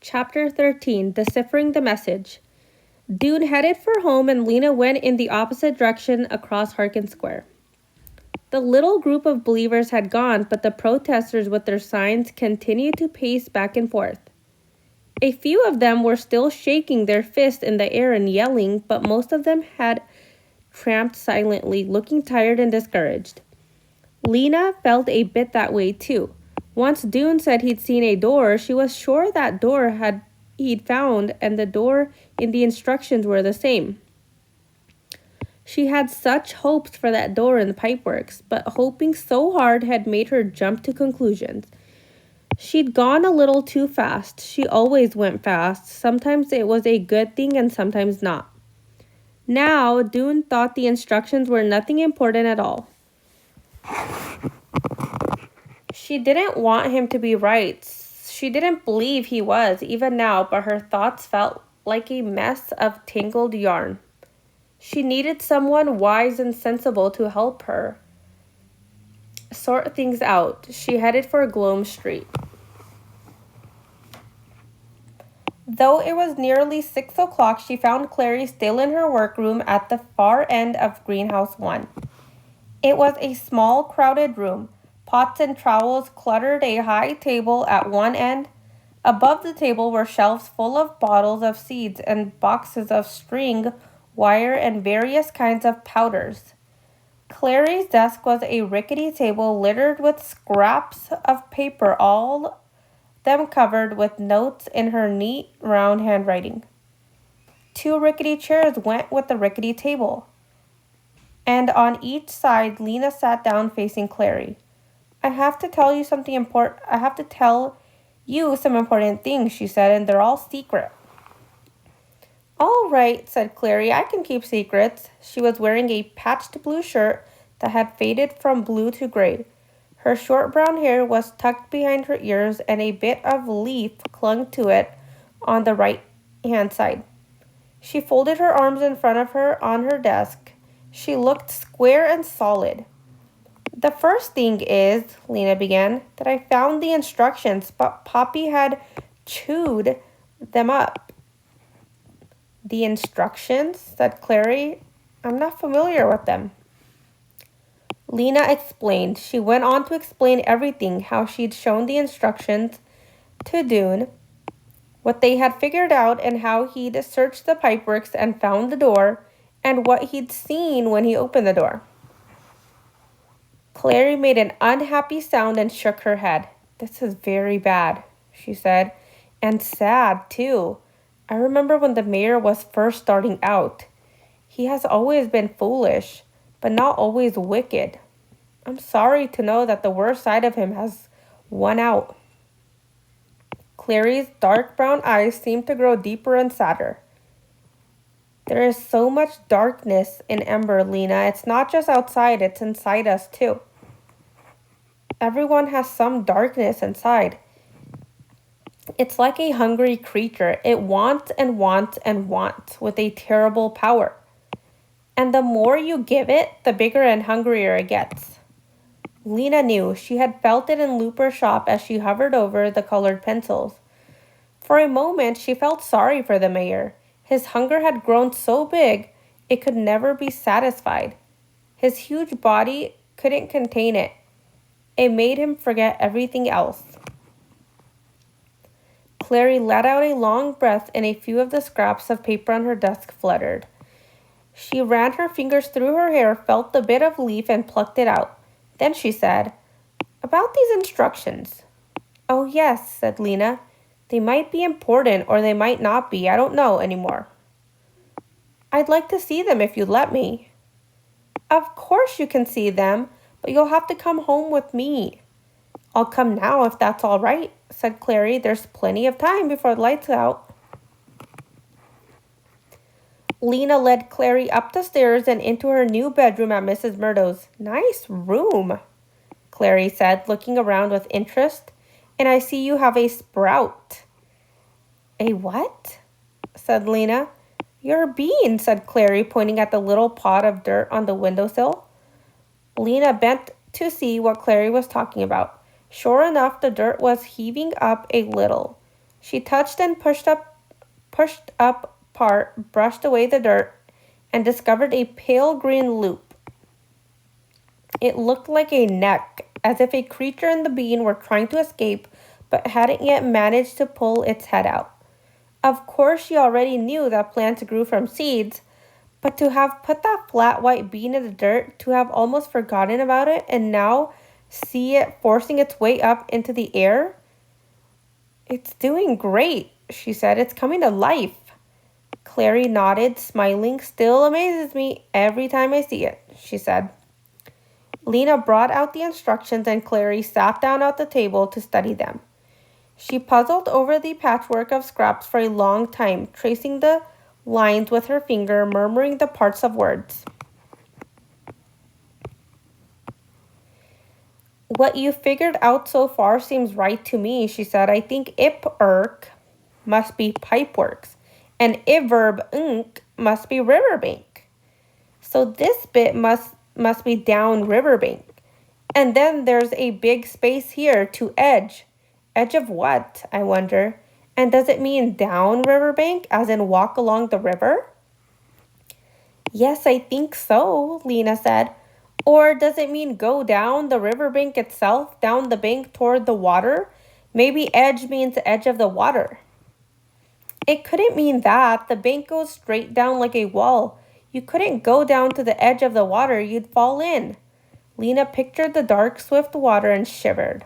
Chapter 13, Deciphering the Message. Dune headed for home and Lena went in the opposite direction across Harkin Square. The little group of believers had gone, but the protesters with their signs continued to pace back and forth. A few of them were still shaking their fists in the air and yelling, but most of them had tramped silently, looking tired and discouraged. Lena felt a bit that way too. Once Dune said he'd seen a door, she was sure that door he'd found and the door in the instructions were the same. She had such hopes for that door in the pipeworks, but hoping so hard had made her jump to conclusions. She'd gone a little too fast. She always went fast. Sometimes it was a good thing and sometimes not. Now, Dune thought the instructions were nothing important at all. She didn't want him to be right. She didn't believe he was, even now, but her thoughts felt like a mess of tangled yarn. She needed someone wise and sensible to help her sort things out. She headed for Gloam Street. Though it was nearly 6 o'clock, she found Clary still in her workroom at the far end of Greenhouse 1. It was a small, crowded room. Pots and trowels cluttered a high table at one end. Above the table were shelves full of bottles of seeds and boxes of string, wire, and various kinds of powders. Clary's desk was a rickety table littered with scraps of paper, all them covered with notes in her neat, round handwriting. 2 rickety chairs went with the rickety table, and on each side Lena sat down facing Clary. I have to tell you some important things, she said, and they're all secret. All right, said Clary, I can keep secrets. She was wearing a patched blue shirt that had faded from blue to gray. Her short brown hair was tucked behind her ears and a bit of leaf clung to it on the right-hand side. She folded her arms in front of her on her desk. She looked square and solid. The first thing is, Lena began, that I found the instructions, but Poppy had chewed them up. The instructions, said Clary. I'm not familiar with them. Lena explained. She went on to explain everything, how she'd shown the instructions to Dune, what they had figured out, and how he'd searched the pipeworks and found the door, and what he'd seen when he opened the door. Clary made an unhappy sound and shook her head. This is very bad, she said, and sad, too. I remember when the mayor was first starting out. He has always been foolish, but not always wicked. I'm sorry to know that the worst side of him has won out. Clary's dark brown eyes seemed to grow deeper and sadder. There is so much darkness in Ember, Lena. It's not just outside, it's inside us too. Everyone has some darkness inside. It's like a hungry creature. It wants and wants and wants with a terrible power. And the more you give it, the bigger and hungrier it gets. Lena knew. She had felt it in Looper's shop as she hovered over the colored pencils. For a moment, she felt sorry for the mayor. His hunger had grown so big, it could never be satisfied. His huge body couldn't contain it. It made him forget everything else. Clary let out a long breath and a few of the scraps of paper on her desk fluttered. She ran her fingers through her hair, felt the bit of leaf, and plucked it out. Then she said, About these instructions. Oh, yes, said Lena. They might be important or they might not be. I don't know anymore. I'd like to see them if you'd let me. Of course you can see them, but you'll have to come home with me. I'll come now if that's all right, said Clary. There's plenty of time before the lights out. Lena led Clary up the stairs and into her new bedroom at Mrs. Murdo's. Nice room, Clary said, looking around with interest. And I see you have a sprout. A what? Said Lena. You're a bean, said Clary, pointing at the little pot of dirt on the windowsill. Lena bent to see what Clary was talking about. Sure enough, the dirt was heaving up a little. She touched and pushed up part, brushed away the dirt, and discovered a pale green loop. It looked like a neck, as if a creature in the bean were trying to escape, but hadn't yet managed to pull its head out. Of course, she already knew that plants grew from seeds, but to have put that flat white bean in the dirt, to have almost forgotten about it, and now see it forcing its way up into the air? It's doing great, she said. It's coming to life. Clary nodded, smiling. Still amazes me every time I see it, she said. Lena brought out the instructions and Clary sat down at the table to study them. She puzzled over the patchwork of scraps for a long time, tracing the lines with her finger, murmuring the parts of words. What you figured out so far seems right to me, she said. I think ip-erk must be pipeworks, and iverb-unk must be riverbank. So this bit must be down riverbank. And then there's a big space here to edge. Edge of what, I wonder? And does it mean down riverbank, as in walk along the river? Yes, I think so, Lena said. Or does it mean go down the riverbank itself, down the bank toward the water? Maybe edge means edge of the water. It couldn't mean that. The bank goes straight down like a wall. You couldn't go down to the edge of the water. You'd fall in. Lena pictured the dark, swift water and shivered.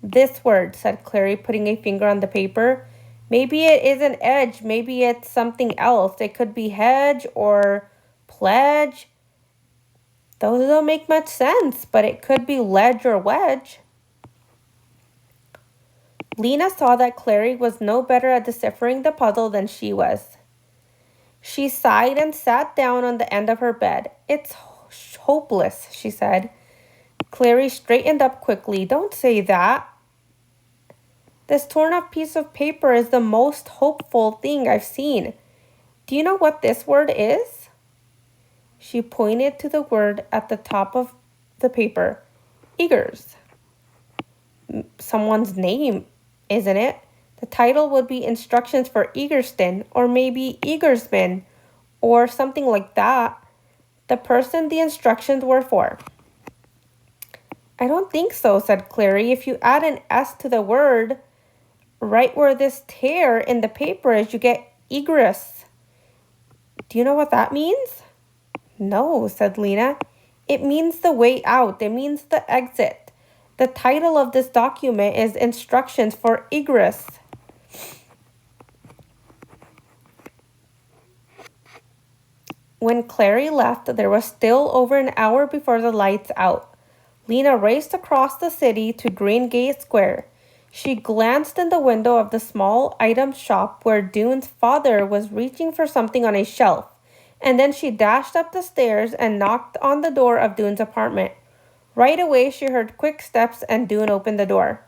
This word, said Clary, putting a finger on the paper. Maybe it isn't edge. Maybe it's something else. It could be hedge or pledge. Those don't make much sense, but it could be ledge or wedge. Lena saw that Clary was no better at deciphering the puzzle than she was. She sighed and sat down on the end of her bed. It's hopeless, she said. Clary straightened up quickly. Don't say that. This torn up piece of paper is the most hopeful thing I've seen. Do you know what this word is? She pointed to the word at the top of the paper. Eagers. Someone's name, isn't it? The title would be Instructions for Eagerston, or maybe Eagersman, or something like that. The person the instructions were for. I don't think so, said Clary. If you add an S to the word, right where this tear in the paper is, you get egress. Do you know what that means? No, said Lena. It means the way out. It means the exit. The title of this document is Instructions for Egress. When Clary left, there was still over an hour before the lights out. Lena raced across the city to Greengate Square. She glanced in the window of the small item shop where Dune's father was reaching for something on a shelf, and then she dashed up the stairs and knocked on the door of Dune's apartment. Right away, she heard quick steps and Dune opened the door.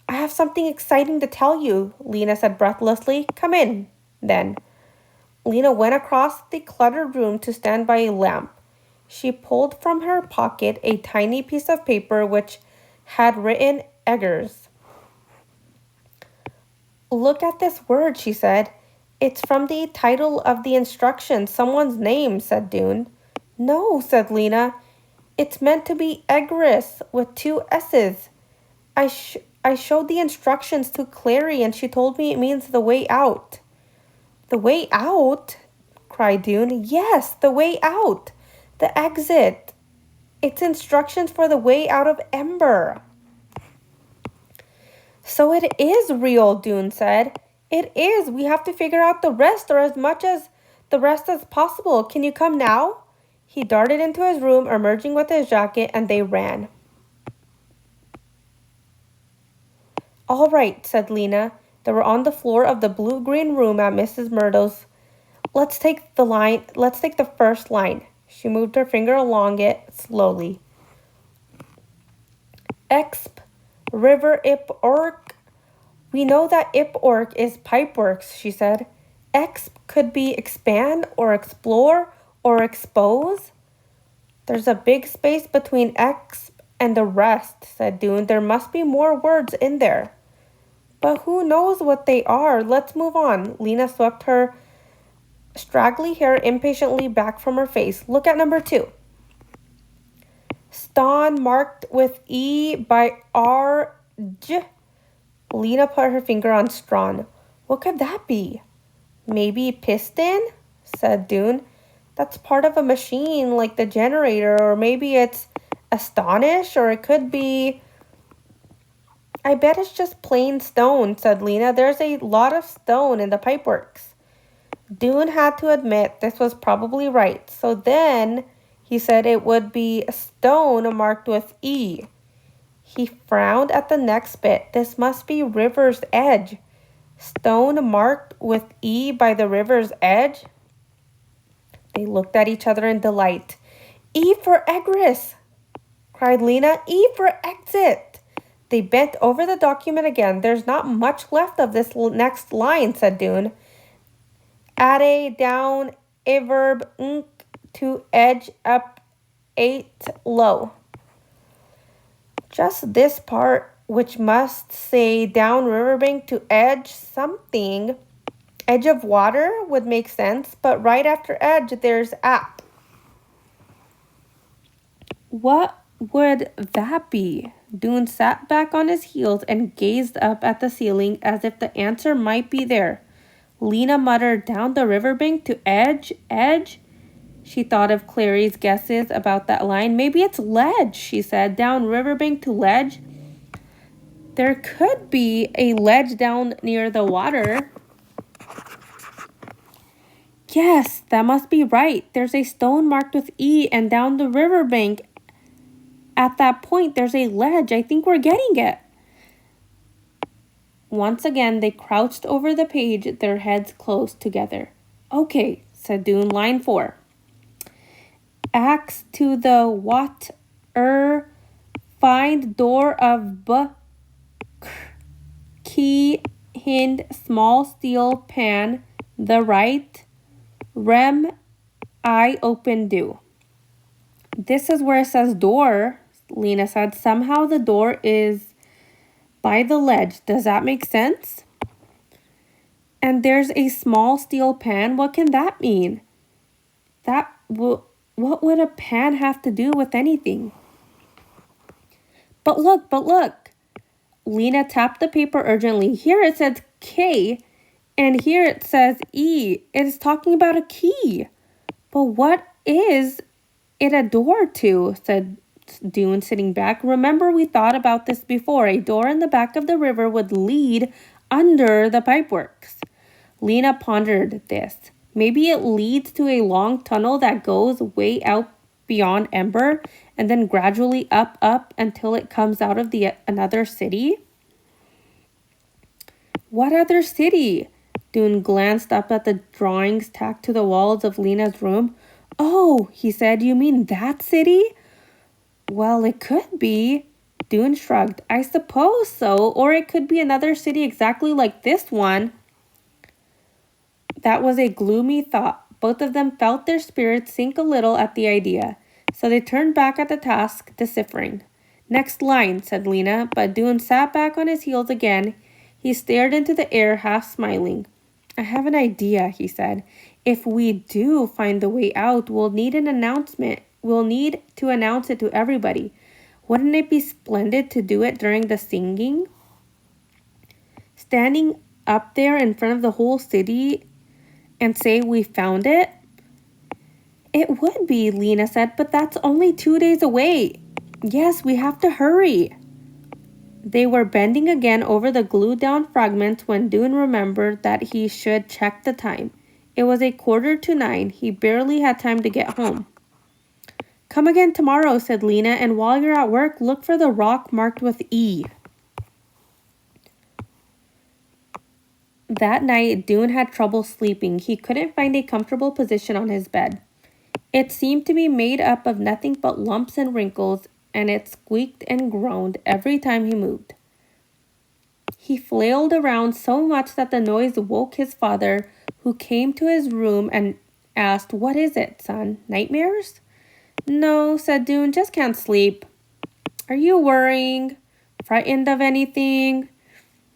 I have something exciting to tell you, Lena said breathlessly. Come in, then. Lena went across the cluttered room to stand by a lamp. She pulled from her pocket a tiny piece of paper which had written Eggers. Look at this word, she said. It's from the title of the instructions, someone's name, said Dune. No, said Lena. It's meant to be Egress with 2 S's. I showed the instructions to Clary and she told me it means the way out. The way out? Cried Dune. Yes, the way out. The exit. It's instructions for the way out of Ember. So it is real, Dune said. It is. We have to figure out the rest, or as much as the rest as possible. Can you come now? He darted into his room, emerging with his jacket, and they ran. All right, said Lena. They were on the floor of the blue-green room at Mrs. Myrtle's. Let's take the first line. She moved her finger along it slowly. Exp, river ip orc. We know that ip orc is pipeworks, she said. Exp could be expand or explore or expose. There's a big space between exp and the rest, said Dune. There must be more words in there. But who knows what they are? Let's move on. Lena swept her straggly hair impatiently back from her face. Look at number 2. Stone marked with E by R.J. Lena put her finger on Strawn. What could that be? Maybe piston? Said Dune. That's part of a machine like the generator, or maybe it's astonish, or it could be... I bet it's just plain stone, said Lena. There's a lot of stone in the pipeworks. Dune had to admit this was probably right. So then he said it would be a stone marked with E. He frowned at the next bit. This must be river's edge. Stone marked with E by the river's edge? They looked at each other in delight. E for egress, cried Lena. E for exit. They bent over the document again. There's not much left of this next line, said Dune. Add a down a verb to edge up 8 low. Just this part, which must say down riverbank to edge something. Edge of water would make sense, but right after edge, there's app. What would that be? Dune sat back on his heels and gazed up at the ceiling as if the answer might be there. Lena muttered, down the riverbank to edge, edge. She thought of Clary's guesses about that line. Maybe it's ledge, she said, down riverbank to ledge. There could be a ledge down near the water. Yes, that must be right. There's a stone marked with E, and down the riverbank at that point there's a ledge. I think we're getting it. Once again, they crouched over the page, their heads close together. Okay, said Dune, line 4. Axe to the water, find door of key, hind, small steel pan, the right, rem, I open do. This is where it says door, Lena said. Somehow the door is by the ledge. Does that make sense? And there's a small steel pan. What can that mean? What would a pan have to do with anything? But look. Lena tapped the paper urgently. Here it says K, and here it says E. It is talking about a key. But what is it a door to? Said Dune, sitting back. Remember, we thought about this before. A door in the back of the river would lead under the pipeworks. Lena pondered this. Maybe it leads to a long tunnel that goes way out beyond Ember and then gradually up until it comes out of another city. What other city? Dune glanced up at the drawings tacked to the walls of Lena's room. Oh, he said, you mean that city? Well, it could be. Dune shrugged. I suppose so, or it could be another city exactly like this one. That was a gloomy thought. Both of them felt their spirits sink a little at the idea, so they turned back at the task, deciphering. Next line, said Lena, but Dune sat back on his heels again. He stared into the air, half smiling. I have an idea, he said. If we do find the way out, we'll need an announcement. We'll need to announce it to everybody. Wouldn't it be splendid to do it during the singing? Standing up there in front of the whole city and say we found it? It would be, Lena said, but that's only 2 days away. Yes, we have to hurry. They were bending again over the glued down fragments when Dune remembered that he should check the time. It was 8:45. He barely had time to get home. Come again tomorrow, said Lena, and while you're at work, look for the rock marked with E. That night, Dune had trouble sleeping. He couldn't find a comfortable position on his bed. It seemed to be made up of nothing but lumps and wrinkles, and it squeaked and groaned every time he moved. He flailed around so much that the noise woke his father, who came to his room and asked, What is it, son? Nightmares? No, said Dune, just can't sleep. Are you worrying? Frightened of anything?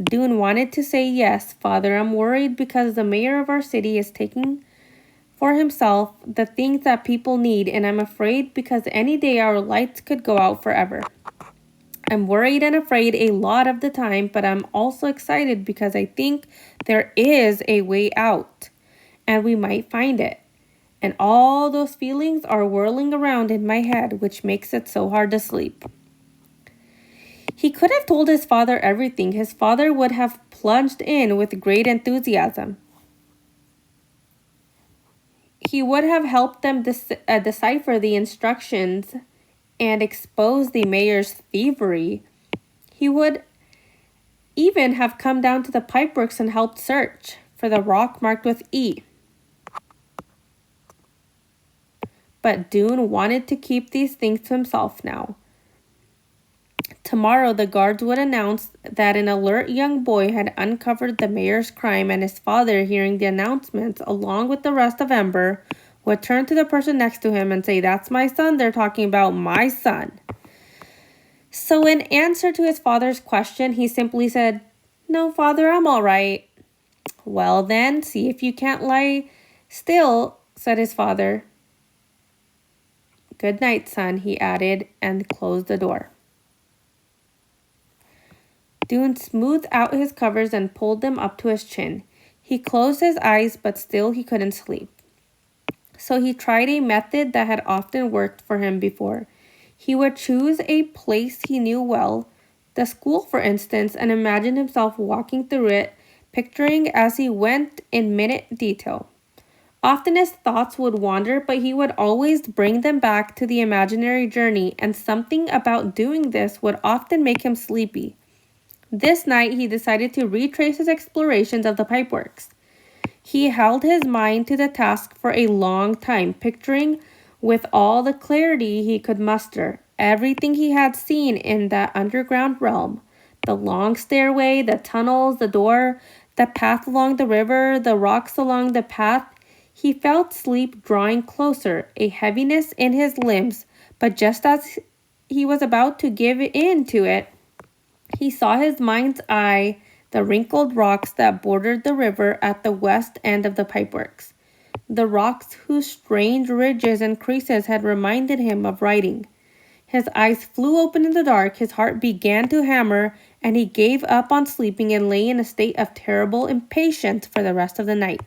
Dune wanted to say, "Yes, Father, I'm worried because the mayor of our city is taking for himself the things that people need, and I'm afraid because any day our lights could go out forever. I'm worried and afraid a lot of the time, but I'm also excited because I think there is a way out, and we might find it. And all those feelings are whirling around in my head, which makes it so hard to sleep." He could have told his father everything. His father would have plunged in with great enthusiasm. He would have helped them decipher the instructions and expose the mayor's thievery. He would even have come down to the pipeworks and helped search for the rock marked with E. But Dune wanted to keep these things to himself now. Tomorrow, the guards would announce that an alert young boy had uncovered the mayor's crime, and his father, hearing the announcements along with the rest of Ember, would turn to the person next to him and say, "That's my son. They're talking about my son." So in answer to his father's question, he simply said, "No, Father, I'm all right." "Well then, see if you can't lie still," said his father. "Good night, son," he added, and closed the door. Dune smoothed out his covers and pulled them up to his chin. He closed his eyes, but still he couldn't sleep. So he tried a method that had often worked for him before. He would choose a place he knew well, the school for instance, and imagine himself walking through it, picturing as he went in minute detail. Often his thoughts would wander, but he would always bring them back to the imaginary journey, and something about doing this would often make him sleepy. This night, he decided to retrace his explorations of the pipeworks. He held his mind to the task for a long time, picturing with all the clarity he could muster everything he had seen in that underground realm. The long stairway, the tunnels, the door, the path along the river, the rocks along the path. He felt sleep drawing closer, a heaviness in his limbs, but just as he was about to give in to it, he saw his mind's eye the wrinkled rocks that bordered the river at the west end of the pipeworks, the rocks whose strange ridges and creases had reminded him of writing. His eyes flew open in the dark, his heart began to hammer, and he gave up on sleeping and lay in a state of terrible impatience for the rest of the night.